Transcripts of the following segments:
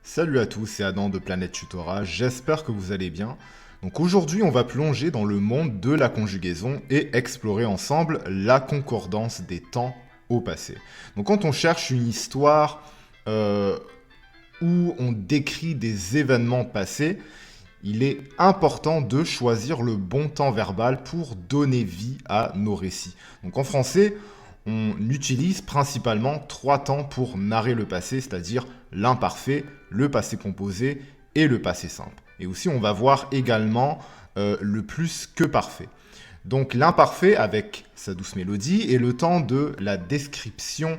Salut à tous, c'est Adam de Planète Tutorat, j'espère que vous allez bien. Donc aujourd'hui, on va plonger dans le monde de la conjugaison et explorer ensemble la concordance des temps au passé. Donc quand on cherche une histoire où on décrit des événements passés, il est important de choisir le bon temps verbal pour donner vie à nos récits. Donc en français, on utilise principalement trois temps pour narrer le passé, c'est-à-dire l'imparfait, le passé composé et le passé simple. Et aussi, on va voir également le plus que parfait. Donc l'imparfait avec sa douce mélodie est le temps de la description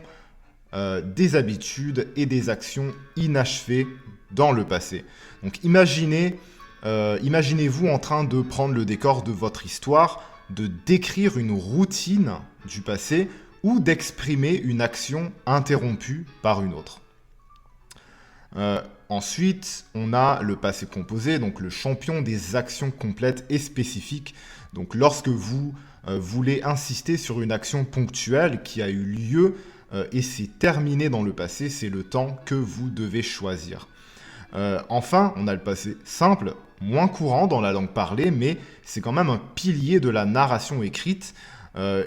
des habitudes et des actions inachevées dans le passé. Donc imaginez-vous en train de prendre le décor de votre histoire, de décrire une routine du passé ou d'exprimer une action interrompue par une autre. Ensuite, on a le passé composé, donc le champion des actions complètes et spécifiques. Donc lorsque vous voulez insister sur une action ponctuelle qui a eu lieu et c'est terminé dans le passé, c'est le temps que vous devez choisir. Enfin, on a le passé simple, moins courant dans la langue parlée, mais c'est quand même un pilier de la narration écrite.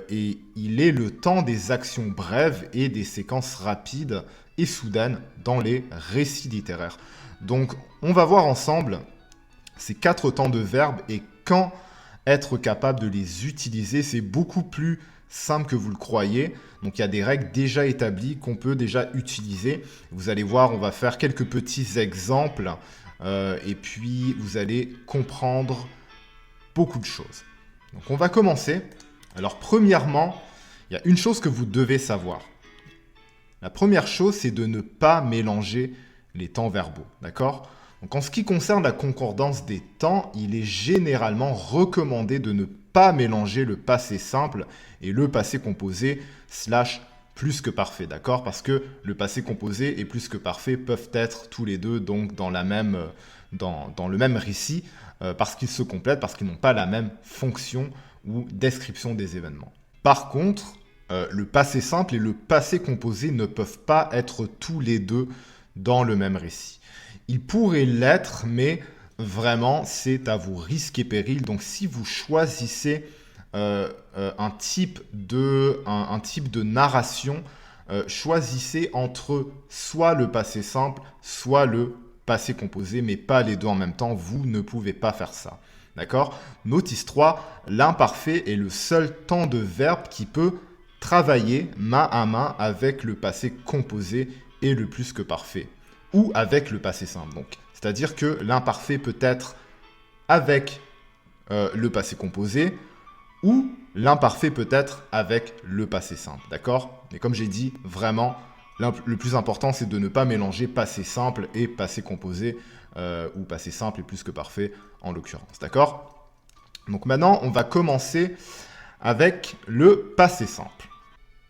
Et il est le temps des actions brèves et des séquences rapides et soudaines dans les récits littéraires. Donc, on va voir ensemble ces quatre temps de verbes et quand être capable de les utiliser, c'est beaucoup plus simple que vous le croyez. Donc, il y a des règles déjà établies qu'on peut déjà utiliser. Vous allez voir, on va faire quelques petits exemples et puis vous allez comprendre beaucoup de choses. Donc, on va commencer. Alors, premièrement, il y a une chose que vous devez savoir. La première chose, c'est de ne pas mélanger les temps verbaux, d'accord ? Donc, en ce qui concerne la concordance des temps, il est généralement recommandé de ne pas mélanger le passé simple et le passé composé / plus que parfait, d'accord ? Parce que le passé composé et plus que parfait peuvent être tous les deux donc dans le même récit parce qu'ils se complètent, parce qu'ils n'ont pas la même fonction ou description des événements. Par contre, le passé simple et le passé composé ne peuvent pas être tous les deux dans le même récit. Ils pourraient l'être, mais vraiment, c'est à vos risques et périls. Donc, si vous choisissez un type de narration, choisissez entre soit le passé simple, soit le passé composé, mais pas les deux en même temps. Vous ne pouvez pas faire ça. D'accord ? Notice 3, l'imparfait est le seul temps de verbe qui peut travailler main à main avec le passé composé et le plus que parfait, ou avec le passé simple. Donc, c'est-à-dire que l'imparfait peut être avec le passé composé, ou l'imparfait peut être avec le passé simple. D'accord ? Mais comme j'ai dit, vraiment, le plus important, c'est de ne pas mélanger passé simple et passé composé, ou passé simple et plus que parfait, en l'occurrence. D'accord ? Donc maintenant, on va commencer avec le passé simple.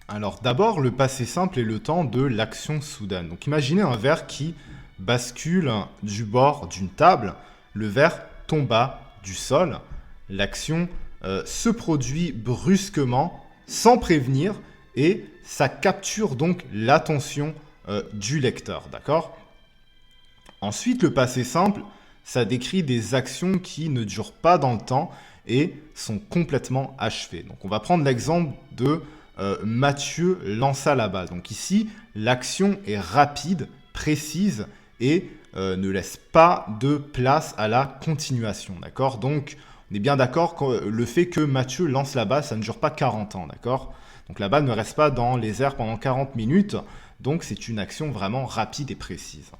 Alors d'abord, le passé simple est le temps de l'action soudaine. Donc imaginez un verre qui bascule du bord d'une table. Le verre tomba du sol. L'action se produit brusquement, sans prévenir, et ça capture donc l'attention du lecteur. D'accord ? Ensuite, le passé simple, ça décrit des actions qui ne durent pas dans le temps et sont complètement achevées. Donc on va prendre l'exemple de Mathieu lança la balle. Donc ici, l'action est rapide, précise et ne laisse pas de place à la continuation. D'accord ? Donc on est bien d'accord que le fait que Mathieu lance la balle, ça ne dure pas 40 ans. D'accord ? Donc la balle ne reste pas dans les airs pendant 40 minutes. Donc c'est une action vraiment rapide et précise.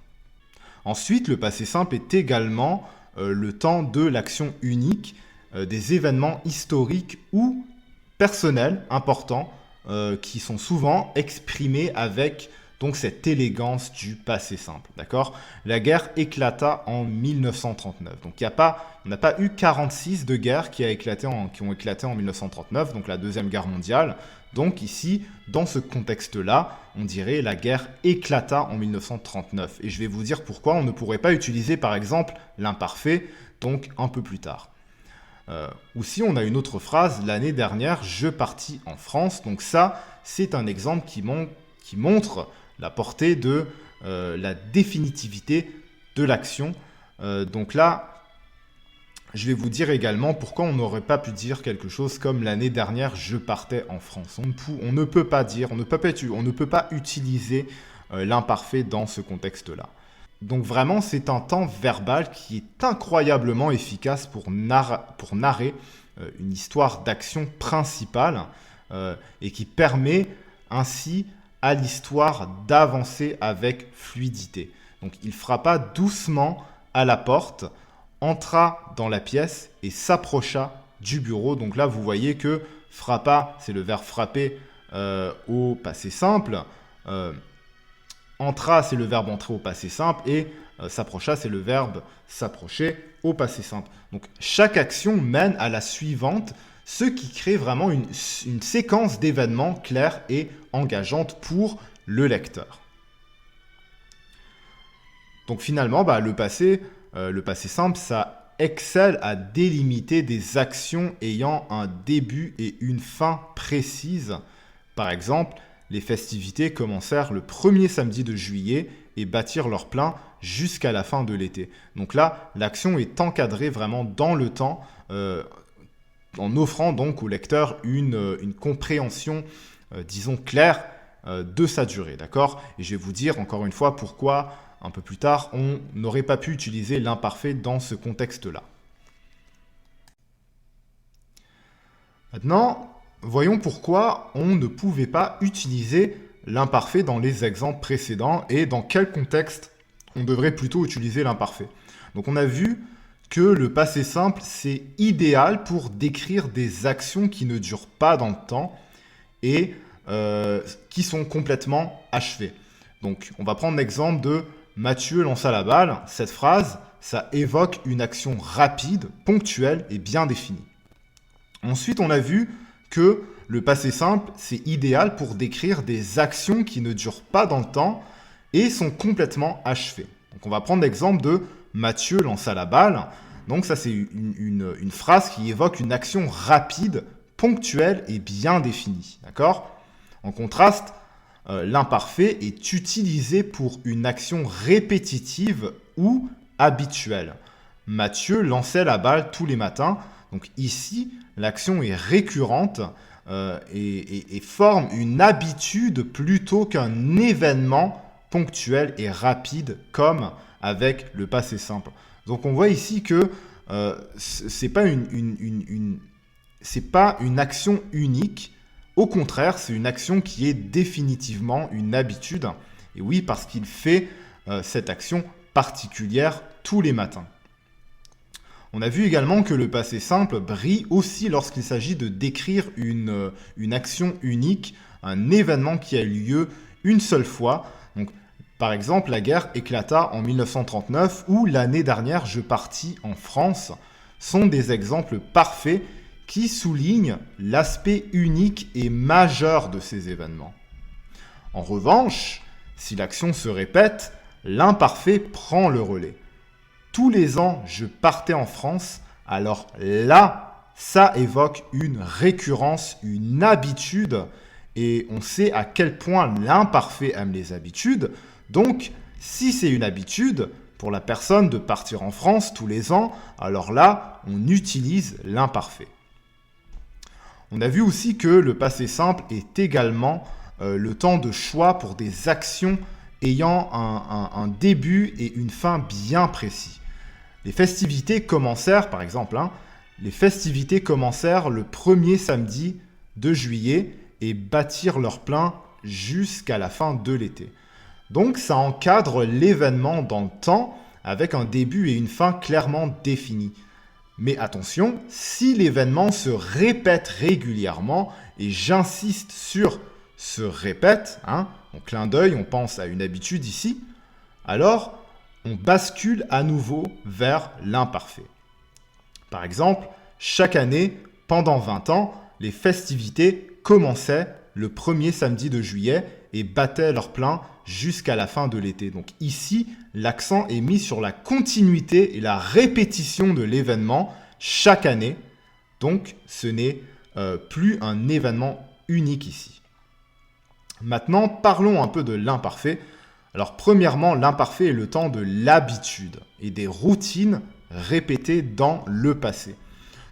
Ensuite, le passé simple est également le temps de l'action unique, des événements historiques ou personnels importants qui sont souvent exprimés avec donc cette élégance du passé simple. D'accord ? La guerre éclata en 1939. Donc on n'a pas eu 46 de guerres qui ont éclaté en 1939, donc la Deuxième Guerre mondiale. Donc ici, dans ce contexte-là, on dirait la guerre éclata en 1939. Et je vais vous dire pourquoi on ne pourrait pas utiliser par exemple l'imparfait, donc un peu plus tard. Ou si on a une autre phrase, l'année dernière, je partis en France. Donc ça, c'est un exemple qui montre la portée de la définitivité de l'action. Donc là, je vais vous dire également pourquoi on n'aurait pas pu dire quelque chose comme l'année dernière, je partais en France. On ne peut pas dire, on ne peut pas utiliser l'imparfait dans ce contexte-là. Donc vraiment, c'est un temps verbal qui est incroyablement efficace pour narrer une histoire d'action principale et qui permet ainsi à l'histoire d'avancer avec fluidité. Donc il frappa doucement à la porte, entra dans la pièce et s'approcha du bureau. Donc là, vous voyez que frappa, c'est le verbe frapper au passé simple. Entra, c'est le verbe entrer au passé simple. Et s'approcha, c'est le verbe s'approcher au passé simple. Donc chaque action mène à la suivante, ce qui crée vraiment une séquence d'événements claire et engageante pour le lecteur. Donc finalement, le passé simple, ça excelle à délimiter des actions ayant un début et une fin précise. Par exemple, les festivités commencèrent le premier samedi de juillet et battirent leur plein jusqu'à la fin de l'été. Donc là, l'action est encadrée vraiment dans le temps, en offrant donc au lecteur une compréhension, disons, claire de sa durée, d'accord ? Et je vais vous dire encore une fois pourquoi, un peu plus tard, on n'aurait pas pu utiliser l'imparfait dans ce contexte-là. Maintenant, voyons pourquoi on ne pouvait pas utiliser l'imparfait dans les exemples précédents et dans quel contexte on devrait plutôt utiliser l'imparfait. Donc on a vu que le passé simple, c'est idéal pour décrire des actions qui ne durent pas dans le temps et qui sont complètement achevées. Donc on va prendre l'exemple de Mathieu lança la balle. Cette phrase, ça évoque une action rapide, ponctuelle et bien définie. Ensuite, on a vu que le passé simple, c'est idéal pour décrire des actions qui ne durent pas dans le temps et sont complètement achevées. Donc on va prendre l'exemple de Mathieu lança la balle. Donc ça, c'est une phrase qui évoque une action rapide, ponctuelle et bien définie. D'accord ? En contraste, l'imparfait est utilisé pour une action répétitive ou habituelle. Mathieu lançait la balle tous les matins. Donc ici, l'action est récurrente et forme une habitude plutôt qu'un événement ponctuel et rapide comme avec le passé simple. Donc on voit ici que c'est pas une action unique. Au contraire, c'est une action qui est définitivement une habitude. Et oui, parce qu'il fait cette action particulière tous les matins. On a vu également que le passé simple brille aussi lorsqu'il s'agit de décrire une action unique, un événement qui a eu lieu une seule fois. Donc, par exemple, la guerre éclata en 1939 ou l'année dernière, je partis en France, sont des exemples parfaits qui soulignent l'aspect unique et majeur de ces événements. En revanche, si l'action se répète, l'imparfait prend le relais. Tous les ans, je partais en France, alors là, ça évoque une récurrence, une habitude, et on sait à quel point l'imparfait aime les habitudes. Donc, si c'est une habitude pour la personne de partir en France tous les ans, alors là, on utilise l'imparfait. On a vu aussi que le passé simple est également le temps de choix pour des actions ayant un début et une fin bien précis. Les festivités commencèrent, par exemple, les festivités commencèrent le premier samedi de juillet et battirent leur plein jusqu'à la fin de l'été. Donc ça encadre l'événement dans le temps avec un début et une fin clairement définis. Mais attention, si l'événement se répète régulièrement, et j'insiste sur se répète, en clin d'œil, on pense à une habitude ici, alors on bascule à nouveau vers l'imparfait. Par exemple, chaque année, pendant 20 ans, les festivités commençaient le premier samedi de juillet et battaient leur plein jusqu'à la fin de l'été. Donc ici, l'accent est mis sur la continuité et la répétition de l'événement chaque année. Donc ce n'est plus un événement unique ici. Maintenant, parlons un peu de l'imparfait. Alors premièrement, l'imparfait est le temps de l'habitude et des routines répétées dans le passé.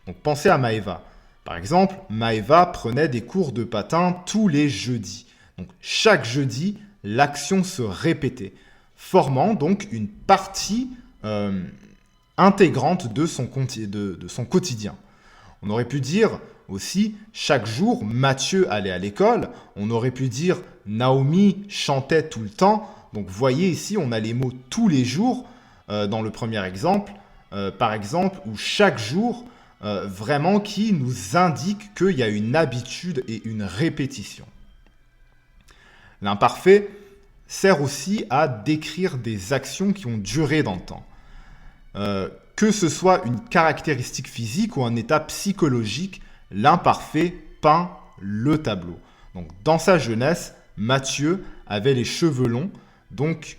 Donc pensez à Maëva. Par exemple, Maëva prenait des cours de patin tous les jeudis. Donc chaque jeudi, l'action se répétait, formant donc une partie intégrante de son quotidien. On aurait pu dire aussi, chaque jour, Mathieu allait à l'école. On aurait pu dire, Naomi chantait tout le temps. Donc vous voyez ici, on a les mots tous les jours dans le premier exemple. Par exemple, où chaque jour, vraiment qui nous indique qu'il y a une habitude et une répétition. L'imparfait sert aussi à décrire des actions qui ont duré dans le temps. Que ce soit une caractéristique physique ou un état psychologique, l'imparfait peint le tableau. Donc, dans sa jeunesse, Mathieu avait les cheveux longs, donc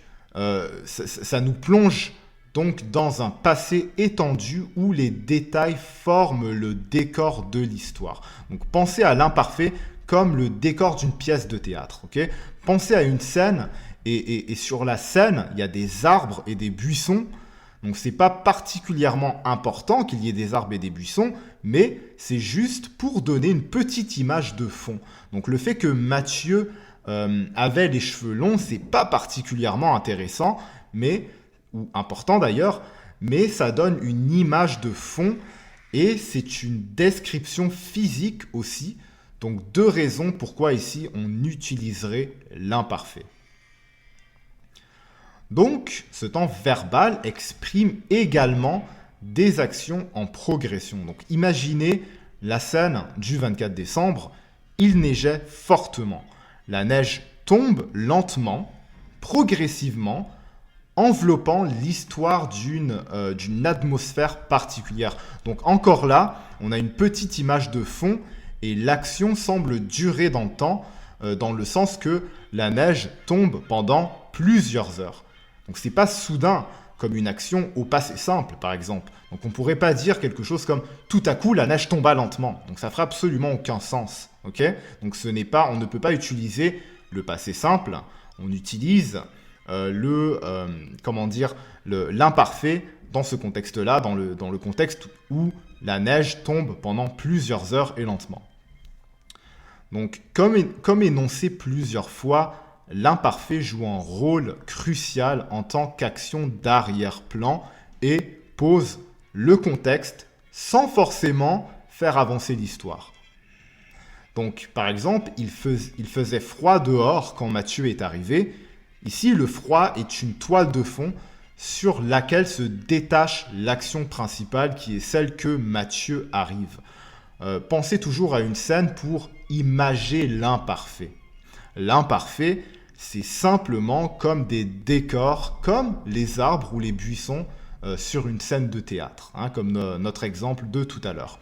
ça nous plonge donc dans un passé étendu où les détails forment le décor de l'histoire. Donc, pensez à l'imparfait comme le décor d'une pièce de théâtre. Okay, pensez à une scène et sur la scène, il y a des arbres et des buissons. Donc, ce n'est pas particulièrement important qu'il y ait des arbres et des buissons, mais c'est juste pour donner une petite image de fond. Donc, le fait que Mathieu avait les cheveux longs, ce n'est pas particulièrement intéressant, ou important d'ailleurs, mais ça donne une image de fond et c'est une description physique aussi. Donc, 2 raisons pourquoi ici on utiliserait l'imparfait. Donc, ce temps verbal exprime également des actions en progression. Donc, imaginez la scène du 24 décembre. Il neigeait fortement. La neige tombe lentement, progressivement, enveloppant l'histoire d'une atmosphère particulière. Donc, encore là, on a une petite image de fond et l'action semble durer dans le temps, dans le sens que la neige tombe pendant plusieurs heures. Donc, ce n'est pas soudain, comme une action au passé simple, par exemple. Donc, on ne pourrait pas dire quelque chose comme « tout à coup, la neige tomba lentement ». Donc, ça ne fera absolument aucun sens. Okay, donc, on ne peut pas utiliser le passé simple. On utilise l'imparfait dans ce contexte-là, dans le contexte où la neige tombe pendant plusieurs heures et lentement. Donc, comme énoncé plusieurs fois, l'imparfait joue un rôle crucial en tant qu'action d'arrière-plan et pose le contexte sans forcément faire avancer l'histoire. Donc, par exemple, il faisait froid dehors quand Mathieu est arrivé. Ici, le froid est une toile de fond sur laquelle se détache l'action principale qui est celle que Mathieu arrive. Pensez toujours à une scène pour imager l'imparfait. L'imparfait, c'est simplement comme des décors, comme les arbres ou les buissons sur une scène de théâtre, comme notre exemple de tout à l'heure.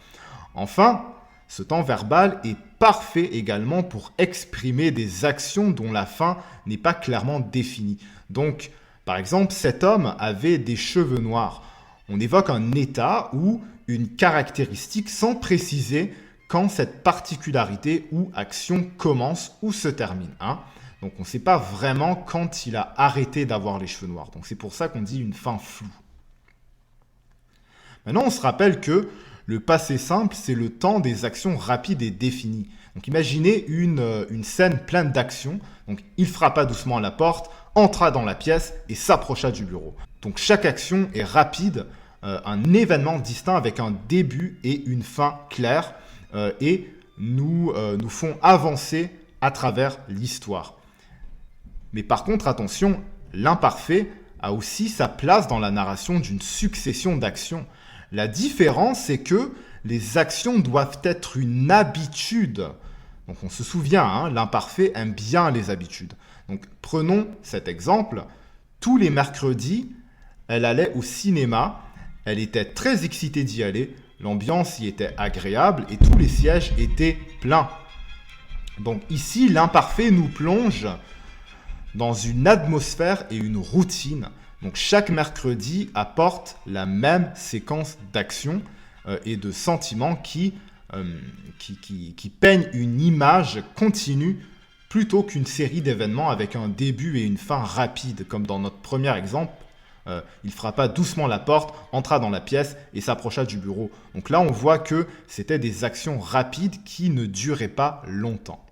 Enfin, ce temps verbal est parfait également pour exprimer des actions dont la fin n'est pas clairement définie. Donc, par exemple, cet homme avait des cheveux noirs. On évoque un état ou une caractéristique sans préciser quand cette particularité ou action commence ou se termine. Donc, on ne sait pas vraiment quand il a arrêté d'avoir les cheveux noirs. Donc, c'est pour ça qu'on dit une fin floue. Maintenant, on se rappelle que le passé simple, c'est le temps des actions rapides et définies. Donc, imaginez une scène pleine d'actions. Donc, il frappa doucement à la porte, entra dans la pièce et s'approcha du bureau. Donc, chaque action est rapide, un événement distinct avec un début et une fin claire et nous font avancer à travers l'histoire. Mais par contre, attention, l'imparfait a aussi sa place dans la narration d'une succession d'actions. La différence, c'est que les actions doivent être une habitude. Donc on se souvient, l'imparfait aime bien les habitudes. Donc prenons cet exemple. Tous les mercredis, elle allait au cinéma. Elle était très excitée d'y aller. L'ambiance y était agréable et tous les sièges étaient pleins. Donc ici, l'imparfait nous plonge dans une atmosphère et une routine. Donc chaque mercredi apporte la même séquence d'actions et de sentiments qui peignent une image continue plutôt qu'une série d'événements avec un début et une fin rapide, comme dans notre premier exemple. Il frappa doucement la porte, entra dans la pièce et s'approcha du bureau. Donc là, on voit que c'était des actions rapides qui ne duraient pas longtemps.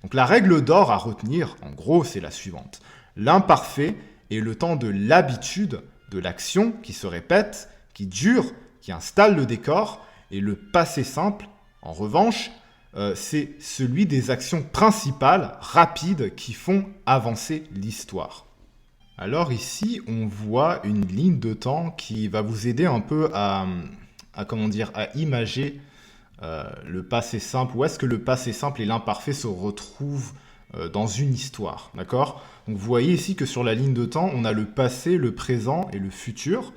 Donc la règle d'or à retenir, en gros, c'est la suivante. L'imparfait est le temps de l'habitude de l'action qui se répète, qui dure, qui installe le décor, et le passé simple, en revanche, c'est celui des actions principales, rapides, qui font avancer l'histoire. Alors ici, on voit une ligne de temps qui va vous aider un peu à imager le passé simple. Où est-ce que le passé simple et l'imparfait se retrouvent dans une histoire, d'accord? Donc vous voyez ici que sur la ligne de temps, on a le passé, le présent et le futur.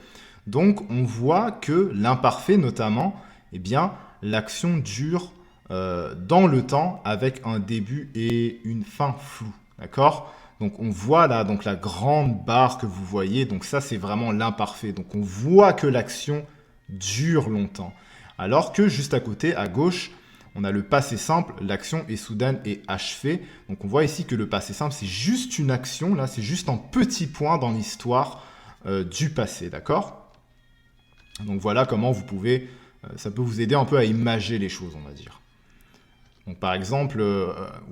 Donc on voit que l'imparfait notamment, eh bien, l'action dure dans le temps avec un début et une fin floue, d'accord? Donc on voit là donc la grande barre que vous voyez, donc ça c'est vraiment l'imparfait. Donc on voit que l'action dure longtemps. Alors que juste à côté, à gauche, on a le passé simple, l'action est soudaine et achevée. Donc on voit ici que le passé simple c'est juste une action, là c'est juste un petit point dans l'histoire du passé, d'accord? Donc voilà comment vous pouvez, ça peut vous aider un peu à imager les choses, on va dire. Donc par exemple,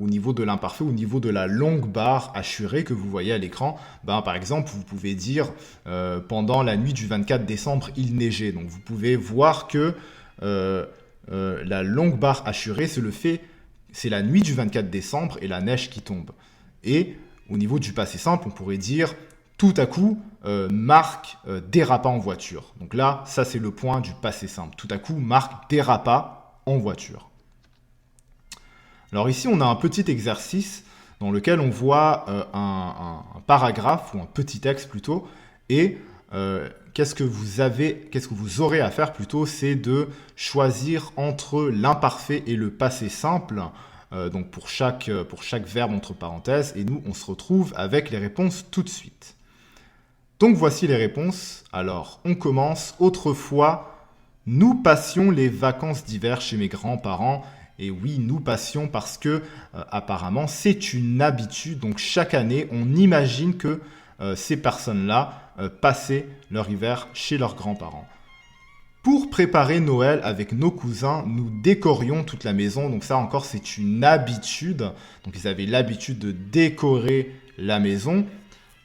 au niveau de l'imparfait, au niveau de la longue barre hachurée que vous voyez à l'écran, par exemple, vous pouvez dire pendant la nuit du 24 décembre, il neigeait. Donc vous pouvez voir que la longue barre hachurée, c'est la nuit du 24 décembre et la neige qui tombe. Et au niveau du passé simple, on pourrait dire tout à coup, Marc dérapa en voiture. Donc là, ça c'est le point du passé simple. Tout à coup, Marc dérapa en voiture. Alors ici, on a un petit exercice dans lequel on voit un paragraphe ou un petit texte plutôt. Et qu'est-ce que vous aurez à faire plutôt, c'est de choisir entre l'imparfait et le passé simple. Donc pour chaque verbe entre parenthèses. Et nous, on se retrouve avec les réponses tout de suite. Donc voici les réponses. Alors, on commence. Autrefois, nous passions les vacances d'hiver chez mes grands-parents. Et oui, nous passions parce que apparemment c'est une habitude. Donc chaque année, on imagine que ces personnes-là passaient leur hiver chez leurs grands-parents. Pour préparer Noël avec nos cousins, nous décorions toute la maison. Donc ça encore, c'est une habitude. Donc ils avaient l'habitude de décorer la maison.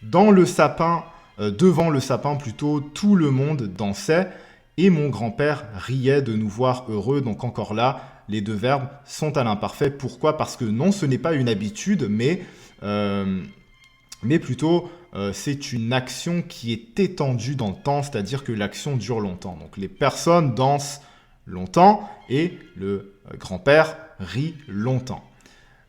Dans le sapin, devant le sapin plutôt, tout le monde dansait. Et mon grand-père riait de nous voir heureux. Donc encore là, les deux verbes sont à l'imparfait. Pourquoi? Parce que non, ce n'est pas une habitude, mais plutôt c'est une action qui est étendue dans le temps, c'est-à-dire que l'action dure longtemps. Donc les personnes dansent longtemps et le grand-père rit longtemps.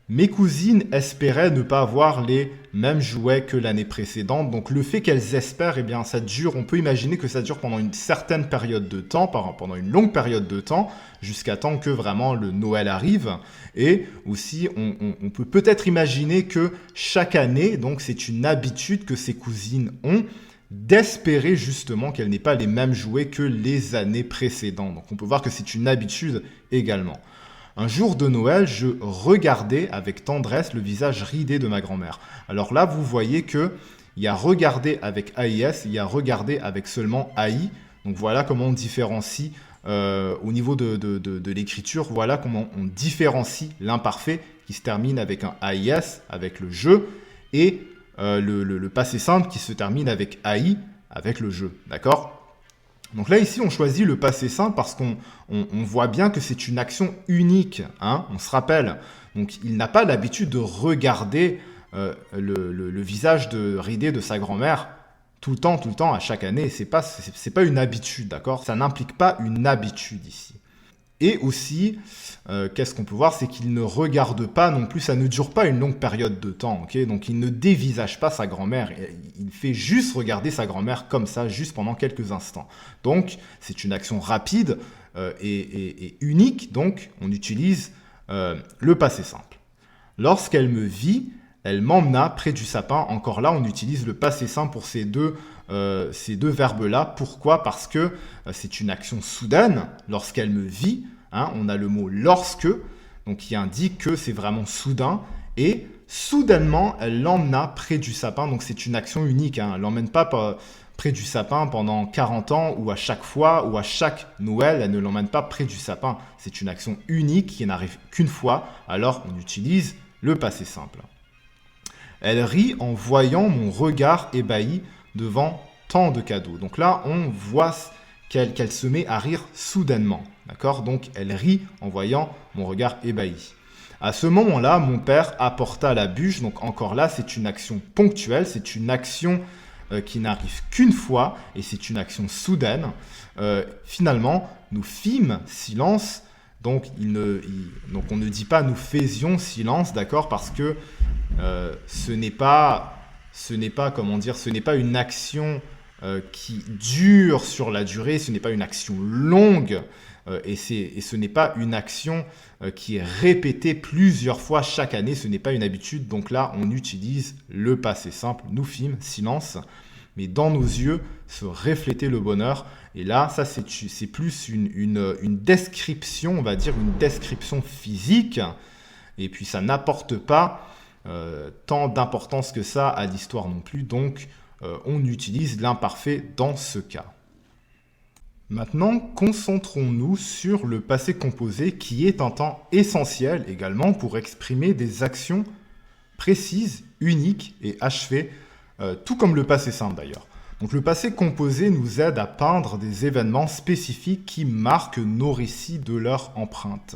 Mes cousines espéraient ne pas avoir les mêmes jouets que l'année précédente. Donc le fait qu'elles espèrent, eh bien, ça dure, on peut imaginer que ça dure pendant une certaine période de temps, pendant une longue période de temps, jusqu'à temps que vraiment le Noël arrive. Et aussi, on peut peut-être imaginer que chaque année, donc c'est une habitude que ces cousines ont, d'espérer justement qu'elles n'aient pas les mêmes jouets que les années précédentes. Donc on peut voir que c'est une habitude également. Un jour de Noël, je regardais avec tendresse le visage ridé de ma grand-mère. Alors là, vous voyez qu'il y a regarder avec AIS, il y a regarder avec seulement AI. Donc voilà comment on différencie au niveau de l'écriture. Voilà comment on différencie l'imparfait qui se termine avec un AIS, avec le jeu, et le passé simple qui se termine avec AI, avec le jeu. D'accord ? Donc là, ici, on choisit le passé simple parce qu'on voit bien que c'est une action unique. Hein, on se rappelle. Donc, il n'a pas l'habitude de regarder le visage ridé de sa grand-mère tout le temps, à chaque année. C'est pas une habitude, d'accord? Ça n'implique pas une habitude ici. Et aussi, qu'est-ce qu'on peut voir, c'est qu'il ne regarde pas non plus, ça ne dure pas une longue période de temps, ok? Donc il ne dévisage pas sa grand-mère, il fait juste regarder sa grand-mère comme ça, juste pendant quelques instants. Donc c'est une action rapide et unique, donc on utilise le passé simple. Lorsqu'elle me vit, elle m'emmena près du sapin. Encore là, on utilise le passé simple pour ces deux verbes-là. Pourquoi? Parce que c'est une action soudaine. Lorsqu'elle me vit, hein, on a le mot « lorsque », donc qui indique que c'est vraiment soudain. Et soudainement, elle l'emmena près du sapin. Donc c'est une action unique, hein. Elle l'emmène pas près du sapin pendant 40 ans ou à chaque fois ou à chaque Noël, elle ne l'emmène pas près du sapin. C'est une action unique qui n'arrive qu'une fois, alors on utilise le passé simple. Elle rit en voyant mon regard ébahi devant tant de cadeaux. Donc là, on voit qu'elle se met à rire soudainement. D'accord ? Donc elle rit en voyant mon regard ébahi. À ce moment-là, mon père apporta la bûche. Donc encore là, c'est une action ponctuelle, c'est une action qui n'arrive qu'une fois et c'est une action soudaine. Finalement, nous fîmes silence. Donc on ne dit pas nous faisions silence, d'accord, parce que ce n'est pas une action qui dure sur la durée, ce n'est pas une action longue et ce n'est pas une action qui est répétée plusieurs fois chaque année, ce n'est pas une habitude. Donc là, on utilise le passé simple, nous fîmes silence, mais dans nos yeux se reflétait le bonheur. Et là, ça c'est plus une description, on va dire une description physique, et puis ça n'apporte pas tant d'importance que ça à l'histoire non plus, donc on utilise l'imparfait dans ce cas. Maintenant, concentrons-nous sur le passé composé qui est un temps essentiel également pour exprimer des actions précises, uniques et achevées, tout comme le passé simple d'ailleurs. Donc le passé composé nous aide à peindre des événements spécifiques qui marquent nos récits de leur empreinte.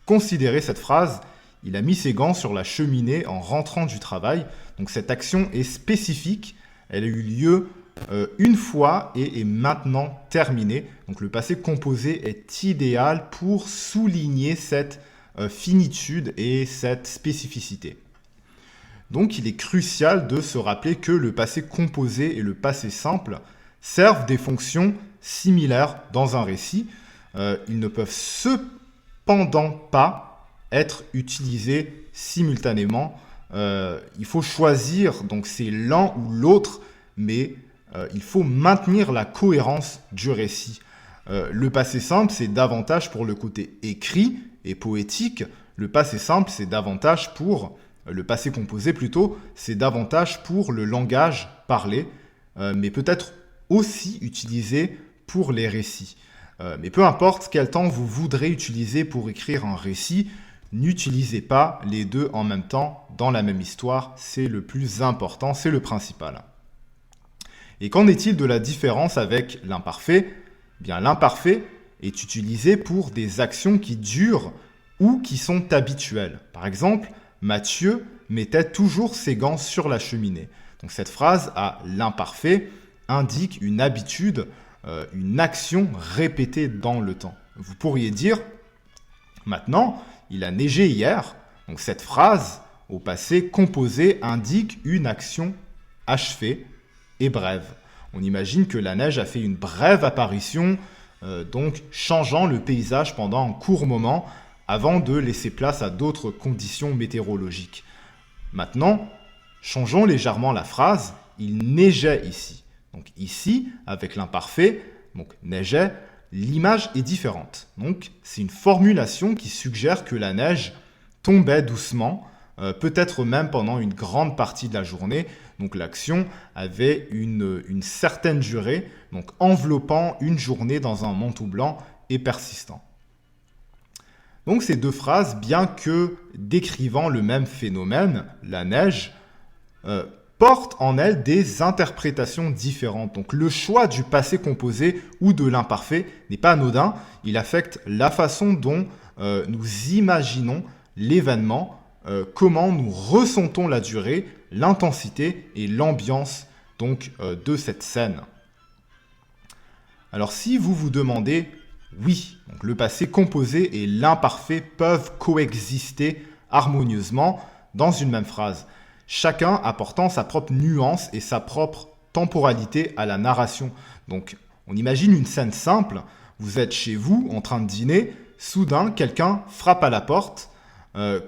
Considérez cette phrase: il a mis ses gants sur la cheminée en rentrant du travail. Donc cette action est spécifique, elle a eu lieu une fois et est maintenant terminée. Donc le passé composé est idéal pour souligner cette finitude et cette spécificité. Donc il est crucial de se rappeler que le passé composé et le passé simple servent des fonctions similaires dans un récit. Ils ne peuvent cependant pas être utilisés simultanément. Il faut choisir, donc c'est l'un ou l'autre, mais il faut maintenir la cohérence du récit. Le passé simple, c'est davantage pour le côté écrit et poétique. Le passé simple, c'est davantage pour... Le passé composé plutôt, c'est davantage pour le langage parlé, mais peut-être aussi utilisé pour les récits. Mais peu importe quel temps vous voudrez utiliser pour écrire un récit, n'utilisez pas les deux en même temps dans la même histoire, c'est le plus important, c'est le principal. Et qu'en est-il de la différence avec l'imparfait ? Bien, l'imparfait est utilisé pour des actions qui durent ou qui sont habituelles. Par exemple, Mathieu mettait toujours ses gants sur la cheminée. Donc cette phrase à l'imparfait indique une habitude, une action répétée dans le temps. Vous pourriez dire, maintenant, il a neigé hier. Donc cette phrase au passé composé indique une action achevée et brève. On imagine que la neige a fait une brève apparition, donc changeant le paysage pendant un court moment avant de laisser place à d'autres conditions météorologiques. Maintenant, changeons légèrement la phrase « il neigeait ici ». Donc ici, avec l'imparfait, donc neigeait, l'image est différente. Donc c'est une formulation qui suggère que la neige tombait doucement, peut-être même pendant une grande partie de la journée. Donc l'action avait une certaine durée, donc enveloppant une journée dans un manteau blanc et persistant. Donc ces deux phrases, bien que décrivant le même phénomène, la neige, portent en elles des interprétations différentes. Donc le choix du passé composé ou de l'imparfait n'est pas anodin, il affecte la façon dont nous imaginons l'événement, comment nous ressentons la durée, l'intensité et l'ambiance donc de cette scène. Alors si vous vous demandez, oui, donc le passé composé et l'imparfait peuvent coexister harmonieusement dans une même phrase, chacun apportant sa propre nuance et sa propre temporalité à la narration. Donc on imagine une scène simple, vous êtes chez vous en train de dîner, soudain quelqu'un frappe à la porte.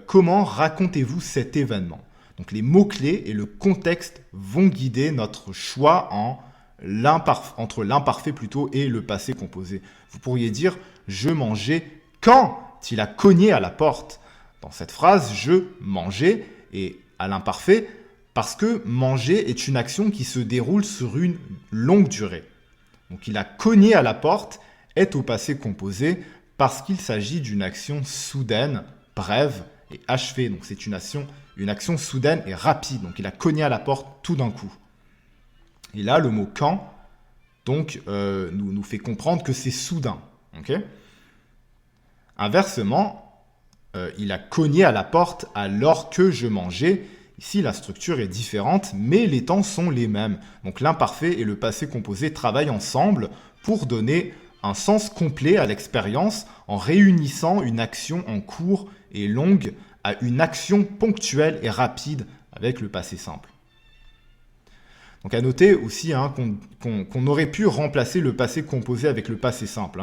Comment racontez-vous cet événement ? Donc les mots-clés et le contexte vont guider notre choix entre l'imparfait plutôt et le passé composé. Vous pourriez dire « je mangeais quand il a cogné à la porte ». Dans cette phrase, je mangeais et à l'imparfait parce que manger est une action qui se déroule sur une longue durée. Donc il a cogné à la porte est au passé composé parce qu'il s'agit d'une action soudaine, brève et achevée. Donc c'est une action soudaine et rapide. Donc il a cogné à la porte tout d'un coup. Et là, le mot quand donc, nous fait comprendre que c'est soudain. Okay. Inversement, il a cogné à la porte alors que je mangeais. Ici, la structure est différente, mais les temps sont les mêmes. Donc l'imparfait et le passé composé travaillent ensemble pour donner un sens complet à l'expérience en réunissant une action en cours et longue à une action ponctuelle et rapide avec le passé simple. Donc à noter aussi qu'on aurait pu remplacer le passé composé avec le passé simple.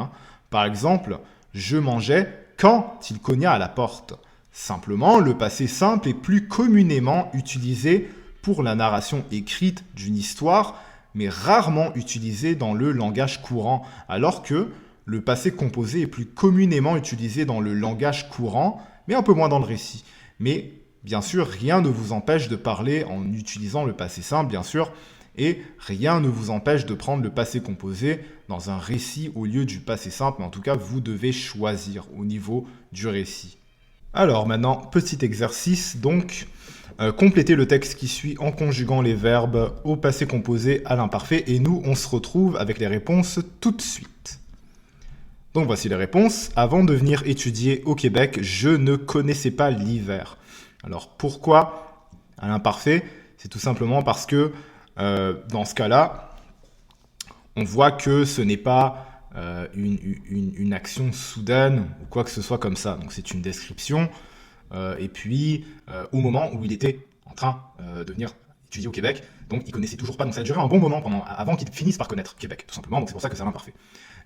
Par exemple, je mangeais quand il cogna à la porte. Simplement, le passé simple est plus communément utilisé pour la narration écrite d'une histoire, mais rarement utilisé dans le langage courant, alors que le passé composé est plus communément utilisé dans le langage courant, mais un peu moins dans le récit. Mais bien sûr, rien ne vous empêche de parler en utilisant le passé simple, bien sûr, et rien ne vous empêche de prendre le passé composé dans un récit au lieu du passé simple, mais en tout cas, vous devez choisir au niveau du récit. Alors maintenant, petit exercice, donc, complétez le texte qui suit en conjuguant les verbes au passé composé à l'imparfait, et nous, on se retrouve avec les réponses tout de suite. Donc voici les réponses. Avant de venir étudier au Québec, je ne connaissais pas l'hiver. Alors pourquoi à l'imparfait? C'est tout simplement parce que dans ce cas-là, on voit que ce n'est pas une action soudaine ou quoi que ce soit comme ça. Donc c'est une description. Et puis, au moment où il était en train de venir étudier au Québec, donc il connaissait toujours pas. Donc ça a duré un bon moment avant qu'il finisse par connaître Québec, tout simplement. Donc c'est pour ça que c'est l'imparfait.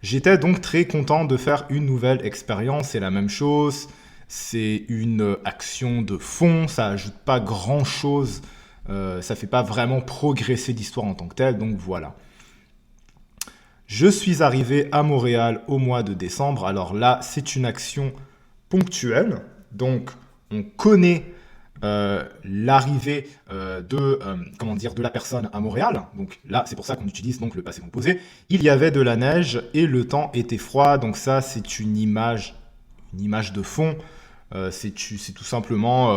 J'étais donc très content de faire une nouvelle expérience. C'est la même chose. C'est une action de fond. Ça ajoute pas grand-chose. Ça fait pas vraiment progresser l'histoire en tant que telle. Donc voilà. Je suis arrivé à Montréal au mois de décembre. Alors là, c'est une action ponctuelle. Donc, on connaît l'arrivée de la personne à Montréal. Donc là, c'est pour ça qu'on utilise donc le passé composé. Il y avait de la neige et le temps était froid. Donc ça, c'est une image de fond. C'est tout simplement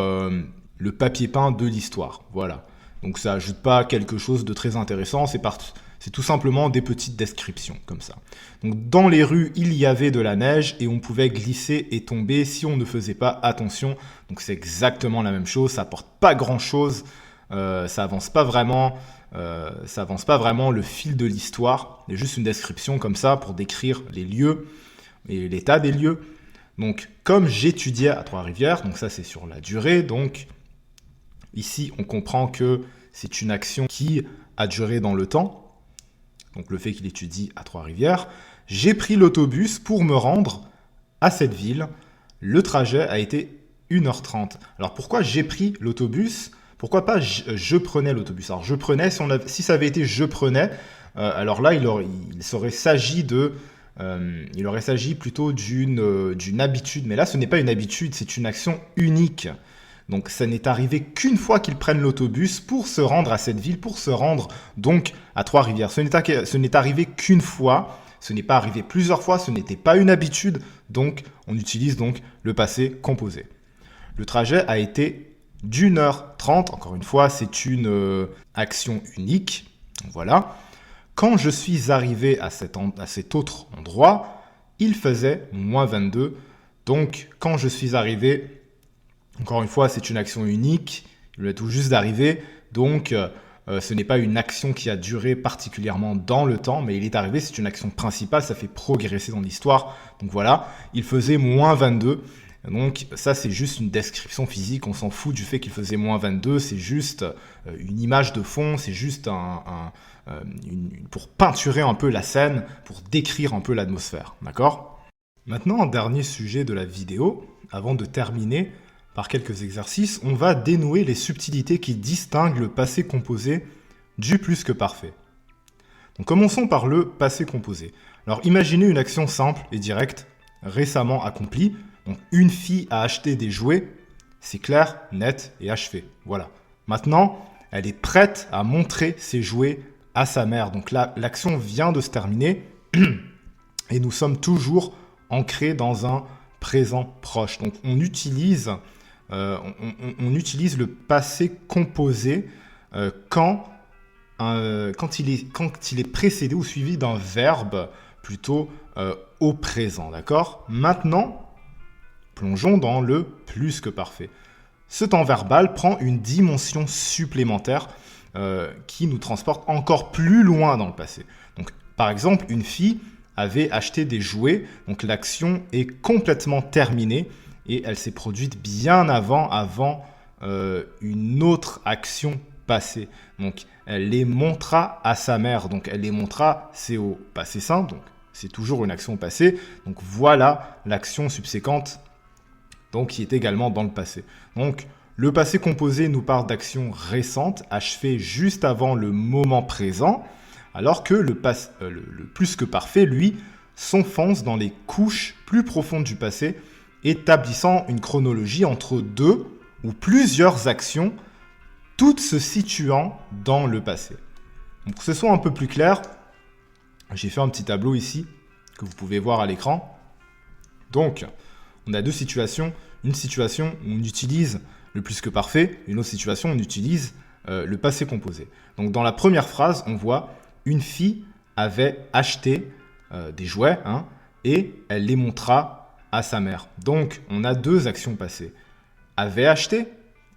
le papier peint de l'histoire. Voilà. Donc ça ajoute pas quelque chose de très intéressant. C'est tout simplement des petites descriptions comme ça. Donc dans les rues, il y avait de la neige et on pouvait glisser et tomber si on ne faisait pas attention. Donc c'est exactement la même chose, ça apporte pas grand-chose, ça avance pas vraiment le fil de l'histoire. C'est juste une description comme ça pour décrire les lieux et l'état des lieux. Donc comme j'étudiais à Trois-Rivières, donc ça c'est sur la durée, donc ici on comprend que c'est une action qui a duré dans le temps. Donc le fait qu'il étudie à Trois-Rivières, j'ai pris l'autobus pour me rendre à cette ville. Le trajet a été 1h30. Alors pourquoi j'ai pris l'autobus? Pourquoi pas je prenais l'autobus? Alors je prenais, si ça avait été je prenais, alors là il aurait s'agi plutôt d'une habitude. Mais là ce n'est pas une habitude, c'est une action unique. Donc ça n'est arrivé qu'une fois qu'ils prennent l'autobus pour se rendre à cette ville, pour se rendre donc à Trois-Rivières. Ce n'est arrivé qu'une fois, ce n'est pas arrivé plusieurs fois, ce n'était pas une habitude, donc on utilise donc le passé composé. Le trajet a été d'1h30, encore une fois, c'est une action unique, voilà. Quand je suis arrivé à cet autre endroit, il faisait moins 22, donc quand je suis arrivé... Encore une fois, c'est une action unique, il est tout juste d'arriver, donc ce n'est pas une action qui a duré particulièrement dans le temps, mais il est arrivé, c'est une action principale, ça fait progresser dans l'histoire. Donc voilà, il faisait moins 22, donc ça c'est juste une description physique, on s'en fout du fait qu'il faisait moins 22, c'est juste une image de fond, c'est juste pour peinturer un peu la scène, pour décrire un peu l'atmosphère, d'accord? Maintenant, dernier sujet de la vidéo, avant de terminer, par quelques exercices, on va dénouer les subtilités qui distinguent le passé composé du plus que parfait. Donc commençons par le passé composé. Alors imaginez une action simple et directe, récemment accomplie. Donc une fille a acheté des jouets, c'est clair, net et achevé. Voilà. Maintenant, elle est prête à montrer ses jouets à sa mère. Donc là, l'action vient de se terminer et nous sommes toujours ancrés dans un présent proche. Donc on utilise le passé composé quand il est précédé ou suivi d'un verbe plutôt au présent. D'accord ? Maintenant, plongeons dans le plus que parfait. Ce temps verbal prend une dimension supplémentaire qui nous transporte encore plus loin dans le passé. Donc, par exemple, une fille avait acheté des jouets, donc l'action est complètement terminée et elle s'est produite bien avant une autre action passée. Donc, elle les montra à sa mère. Donc, elle les montra, c'est au passé simple, donc c'est toujours une action passée. Donc, voilà l'action subséquente donc qui est également dans le passé. Donc, le passé composé nous parle d'actions récentes, achevées juste avant le moment présent, alors que le plus que parfait, lui, s'enfonce dans les couches plus profondes du passé, établissant une chronologie entre deux ou plusieurs actions, toutes se situant dans le passé. Donc, pour que ce soit un peu plus clair, j'ai fait un petit tableau ici, que vous pouvez voir à l'écran. Donc, on a deux situations. Une situation où on utilise le plus que parfait, une autre situation où on utilise le passé composé. Donc dans la première phrase, on voit une fille avait acheté des jouets et elle les montra à sa mère. Donc on a deux actions passées. Avait acheté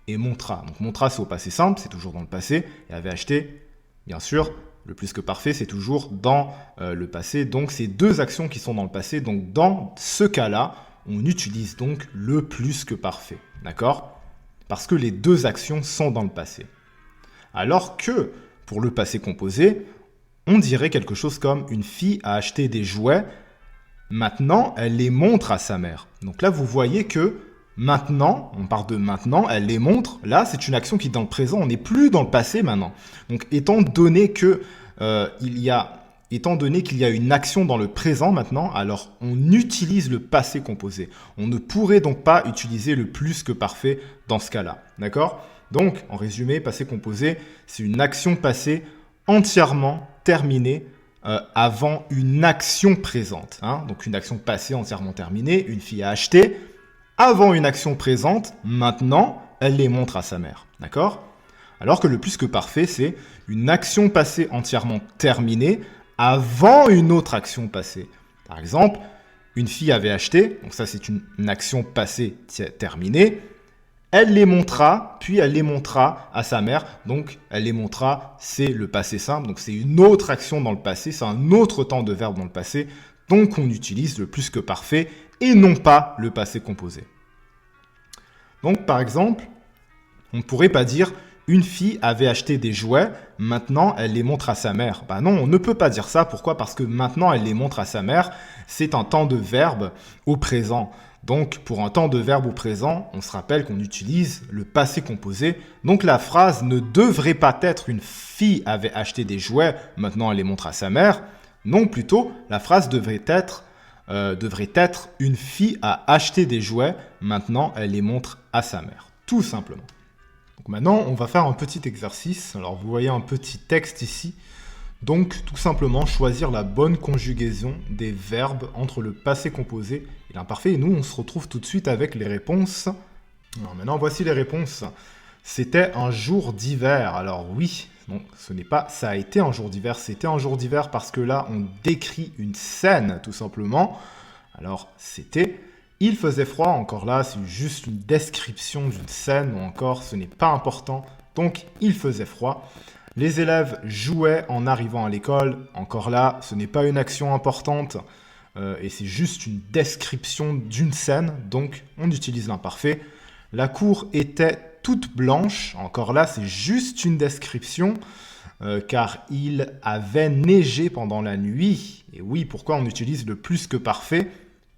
et montra. Donc montra c'est au passé simple, c'est toujours dans le passé. Et avait acheté, bien sûr, le plus que parfait, c'est toujours dans le passé. Donc c'est deux actions qui sont dans le passé. Donc dans ce cas-là, on utilise donc le plus que parfait, d'accord ? Parce que les deux actions sont dans le passé. Alors que, pour le passé composé, on dirait quelque chose comme une fille a acheté des jouets, maintenant elle les montre à sa mère. Donc là, vous voyez que maintenant, on parle de maintenant, elle les montre, là c'est une action qui est dans le présent, on n'est plus dans le passé maintenant. Donc étant donné qu'il y a une action dans le présent maintenant, alors on utilise le passé composé. On ne pourrait donc pas utiliser le plus que parfait dans ce cas-là. D'accord ? Donc, en résumé, passé composé, c'est une action passée entièrement terminée avant une action présente. Donc, une action passée entièrement terminée, une fille a acheté, avant une action présente, maintenant, elle les montre à sa mère. D'accord ? Alors que le plus que parfait, c'est une action passée entièrement terminée, avant une autre action passée. Par exemple, une fille avait acheté, donc ça c'est une action passée terminée, elle les montra, puis elle les montra à sa mère, donc elle les montra, c'est le passé simple, donc c'est une autre action dans le passé, c'est un autre temps de verbe dans le passé, donc on utilise le plus que parfait et non pas le passé composé. Donc par exemple, on ne pourrait pas dire une fille avait acheté des jouets, maintenant elle les montre à sa mère. Bah non, on ne peut pas dire ça. Pourquoi ? Parce que maintenant elle les montre à sa mère, c'est un temps de verbe au présent. Donc pour un temps de verbe au présent, on se rappelle qu'on utilise le passé composé. Donc la phrase ne devrait pas être une fille avait acheté des jouets, maintenant elle les montre à sa mère. Non, plutôt la phrase devrait être une fille a acheté des jouets, maintenant elle les montre à sa mère. Tout simplement. Donc maintenant, on va faire un petit exercice. Alors, vous voyez un petit texte ici. Donc, tout simplement, choisir la bonne conjugaison des verbes entre le passé composé et l'imparfait. Et nous, on se retrouve tout de suite avec les réponses. Alors maintenant, voici les réponses. C'était un jour d'hiver. Alors oui, non, ce n'est pas « ça a été un jour d'hiver », c'était un jour d'hiver parce que là, on décrit une scène, tout simplement. Alors, c'était... Il faisait froid, encore là, c'est juste une description d'une scène, ou encore, ce n'est pas important, donc il faisait froid. Les élèves jouaient en arrivant à l'école, encore là, ce n'est pas une action importante, et c'est juste une description d'une scène, donc on utilise l'imparfait. La cour était toute blanche, encore là, c'est juste une description, car il avait neigé pendant la nuit. Et oui, pourquoi on utilise le plus que parfait ?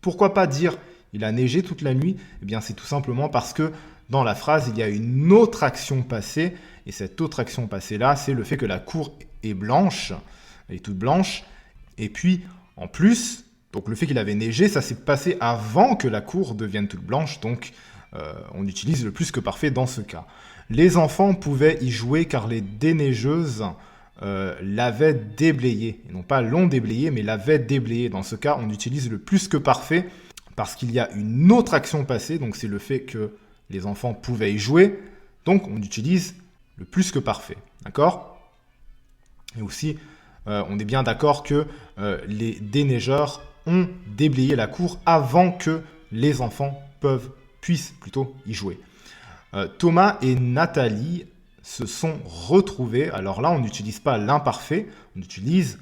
Pourquoi pas dire il a neigé toute la nuit ? Eh bien, c'est tout simplement parce que dans la phrase, il y a une autre action passée. Et cette autre action passée-là, c'est le fait que la cour est blanche, elle est toute blanche. Et puis, en plus, donc le fait qu'il avait neigé, ça s'est passé avant que la cour devienne toute blanche. Donc, on utilise le plus que parfait dans ce cas. Les enfants pouvaient y jouer car les déneigeuses l'avaient déblayé. Et non pas l'ont déblayé, mais l'avaient déblayé. Dans ce cas, on utilise le plus que parfait parce qu'il y a une autre action passée. Donc, c'est le fait que les enfants pouvaient y jouer. Donc, on utilise le plus que parfait. D'accord ? Et aussi, on est bien d'accord que les déneigeurs ont déblayé la cour avant que les enfants puissent plutôt y jouer. Thomas et Nathalie se sont retrouvés. Alors là, on n'utilise pas l'imparfait, on utilise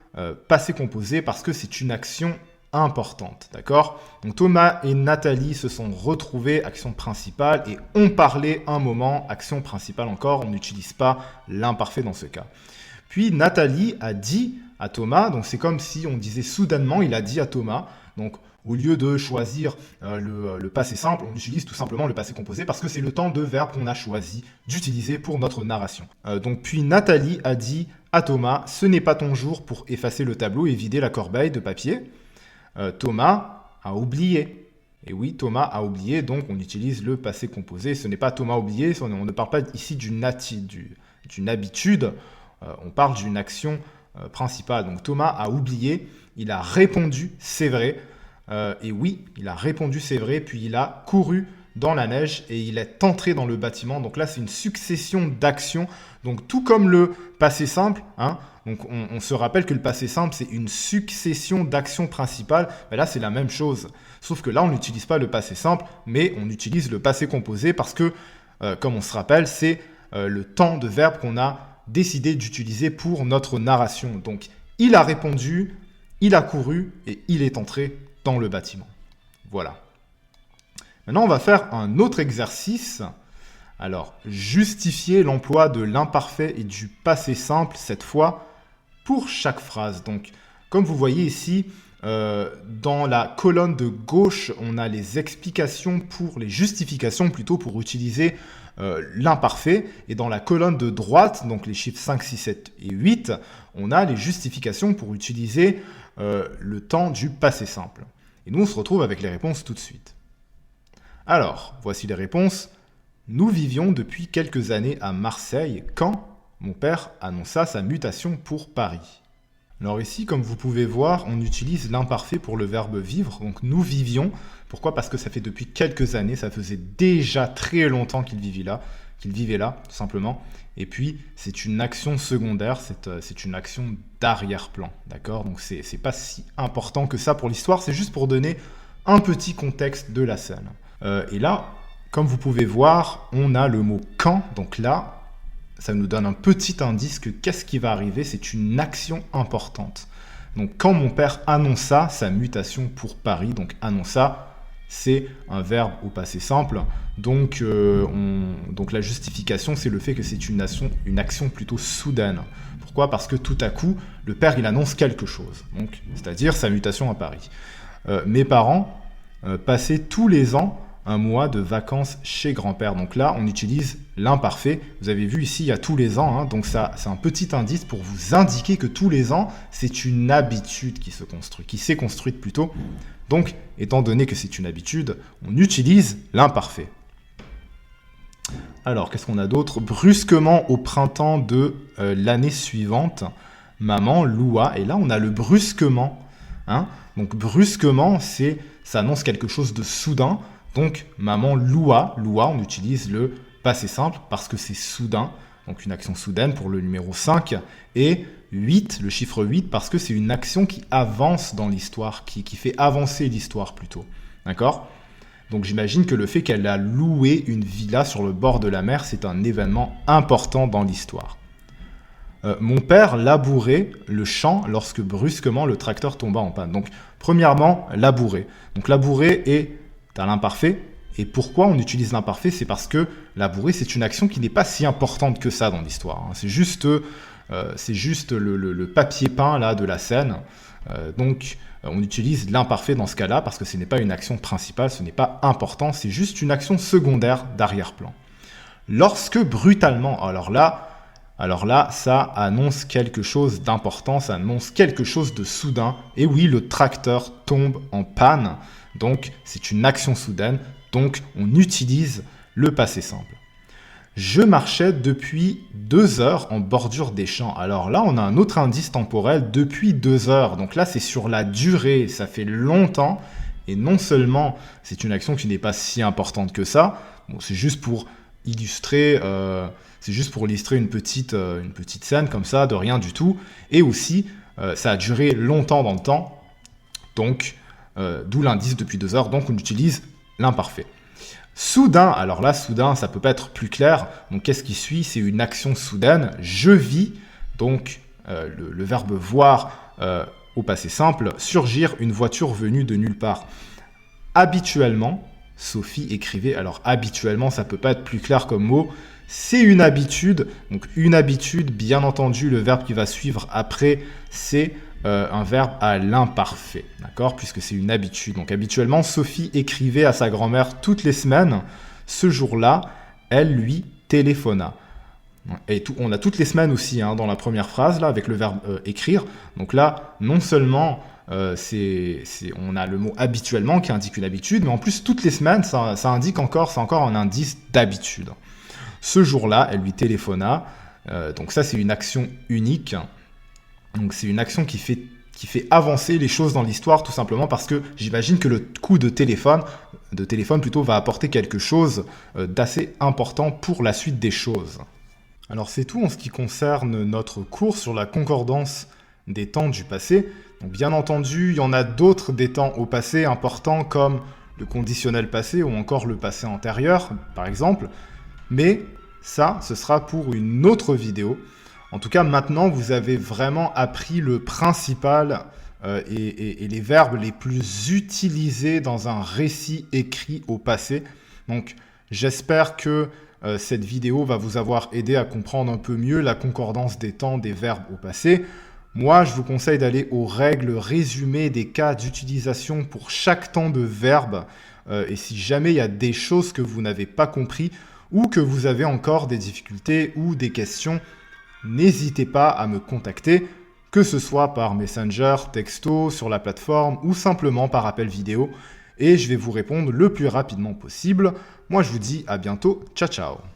passé composé parce que c'est une action importante. D'accord ? Donc Thomas et Nathalie se sont retrouvés, action principale, et ont parlé un moment, action principale encore. On n'utilise pas l'imparfait dans ce cas. Puis Nathalie a dit à Thomas, donc c'est comme si on disait soudainement, il a dit à Thomas, donc au lieu de choisir le passé simple, on utilise tout simplement le passé composé parce que c'est le temps de verbe qu'on a choisi d'utiliser pour notre narration. Donc puis Nathalie a dit à Thomas, ce n'est pas ton jour pour effacer le tableau et vider la corbeille de papier. Thomas a oublié. Et oui, Thomas a oublié, donc on utilise le passé composé. Ce n'est pas Thomas oublié, on ne parle pas ici d'une habitude, on parle d'une action principale. Donc Thomas a oublié, il a répondu, c'est vrai. Et oui, il a répondu, c'est vrai, puis il a couru dans la neige et il est entré dans le bâtiment. Donc là, c'est une succession d'actions. Donc tout comme le passé simple, hein, donc on se rappelle que le passé simple, c'est une succession d'actions principales. Mais là, c'est la même chose. Sauf que là, on n'utilise pas le passé simple, mais on utilise le passé composé parce que, comme on se rappelle, c'est le temps de verbe qu'on a décidé d'utiliser pour notre narration. Donc, il a répondu, il a couru et il est entré dans le bâtiment. Voilà. Maintenant, on va faire un autre exercice. Alors, justifier l'emploi de l'imparfait et du passé simple, cette fois, pour chaque phrase. Donc, comme vous voyez ici, dans la colonne de gauche, on a les explications les justifications plutôt pour utiliser l'imparfait. Et dans la colonne de droite, donc les chiffres 5, 6, 7 et 8, on a les justifications pour utiliser le temps du passé simple. Et nous, on se retrouve avec les réponses tout de suite. Alors, voici les réponses. Nous vivions depuis quelques années à Marseille quand mon père annonça sa mutation pour Paris. Alors ici, comme vous pouvez voir, on utilise l'imparfait pour le verbe vivre. Donc nous vivions. Pourquoi ? Parce que ça fait depuis quelques années, ça faisait déjà très longtemps qu'il vivait là, tout simplement. Et puis, c'est une action secondaire, c'est une action d'arrière-plan, d'accord ? Donc c'est pas si important que ça pour l'histoire, c'est juste pour donner un petit contexte de la scène. Et là, comme vous pouvez voir, on a le mot « quand ». Donc là, ça nous donne un petit indice que qu'est-ce qui va arriver, c'est une action importante. Donc quand mon père annonça sa mutation pour Paris, donc annonça, c'est un verbe au passé simple. Donc la justification, c'est le fait que c'est une action plutôt soudaine. Pourquoi ? Parce que tout à coup, le père, il annonce quelque chose. Donc, c'est-à-dire sa mutation à Paris. Mes parents passaient tous les ans un mois de vacances chez grand-père. Donc là, on utilise l'imparfait. Vous avez vu ici, il y a tous les ans. Hein, donc ça, c'est un petit indice pour vous indiquer que tous les ans, c'est une habitude qui s'est construite plutôt. Donc, étant donné que c'est une habitude, on utilise l'imparfait. Alors, qu'est-ce qu'on a d'autre ? Brusquement, au printemps de l'année suivante, maman loua. Et là, on a le brusquement. Hein, donc, brusquement, ça annonce quelque chose de soudain. Donc, maman loua, on utilise le passé simple parce que c'est soudain, donc une action soudaine pour le numéro 5. Et 8, le chiffre 8, parce que c'est une action qui avance dans l'histoire, qui fait avancer l'histoire plutôt. D'accord ? Donc, j'imagine que le fait qu'elle a loué une villa sur le bord de la mer, c'est un événement important dans l'histoire. Mon père labourait le champ lorsque brusquement le tracteur tomba en panne. Donc, premièrement, labourer. Donc, labourer est à l'imparfait. Et pourquoi on utilise l'imparfait ? C'est parce que labourer, c'est une action qui n'est pas si importante que ça dans l'histoire. C'est juste le papier peint là, de la scène. Donc, on utilise l'imparfait dans ce cas-là parce que ce n'est pas une action principale, ce n'est pas important, c'est juste une action secondaire d'arrière-plan. Lorsque brutalement, alors là, ça annonce quelque chose d'important, ça annonce quelque chose de soudain. Et oui, le tracteur tombe en panne. Donc, c'est une action soudaine. Donc, on utilise le passé simple. Je marchais depuis 2 heures en bordure des champs. Alors là, on a un autre indice temporel depuis 2 heures. Donc là, c'est sur la durée, ça fait longtemps. Et non seulement c'est une action qui n'est pas si importante que ça, bon, c'est juste pour illustrer une petite scène comme ça, de rien du tout. Et aussi, ça a duré longtemps dans le temps. Donc, d'où l'indice depuis 2 heures. Donc, on utilise l'imparfait. Soudain, alors là, soudain, ça peut pas être plus clair. Donc, qu'est-ce qui suit? C'est une action soudaine. Je vis, donc le verbe voir au passé simple, surgir une voiture venue de nulle part. Habituellement, Sophie écrivait, alors habituellement, ça peut pas être plus clair comme mot, c'est une habitude. Donc, une habitude, bien entendu, le verbe qui va suivre après, c'est un verbe à l'imparfait, d'accord, puisque c'est une habitude. Donc habituellement, Sophie écrivait à sa grand-mère toutes les semaines. Ce jour-là, elle lui téléphona. Et on a toutes les semaines aussi dans la première phrase, là, avec le verbe écrire. Donc là, non seulement on a le mot habituellement qui indique une habitude, mais en plus, toutes les semaines, ça indique encore, c'est encore un indice d'habitude. Ce jour-là, elle lui téléphona. Donc ça, c'est une action unique. Donc c'est une action qui fait avancer les choses dans l'histoire, tout simplement parce que j'imagine que le coup de téléphone plutôt, va apporter quelque chose d'assez important pour la suite des choses. Alors c'est tout en ce qui concerne notre cours sur la concordance des temps du passé. Donc bien entendu, il y en a d'autres des temps au passé importants comme le conditionnel passé ou encore le passé antérieur, par exemple. Mais ça, ce sera pour une autre vidéo. En tout cas, maintenant, vous avez vraiment appris le principal et les verbes les plus utilisés dans un récit écrit au passé. Donc, j'espère que cette vidéo va vous avoir aidé à comprendre un peu mieux la concordance des temps des verbes au passé. Moi, je vous conseille d'aller aux règles résumées des cas d'utilisation pour chaque temps de verbe. Et si jamais il y a des choses que vous n'avez pas compris ou que vous avez encore des difficultés ou des questions, n'hésitez pas à me contacter, que ce soit par Messenger, texto, sur la plateforme ou simplement par appel vidéo. Et je vais vous répondre le plus rapidement possible. Moi, je vous dis à bientôt. Ciao, ciao.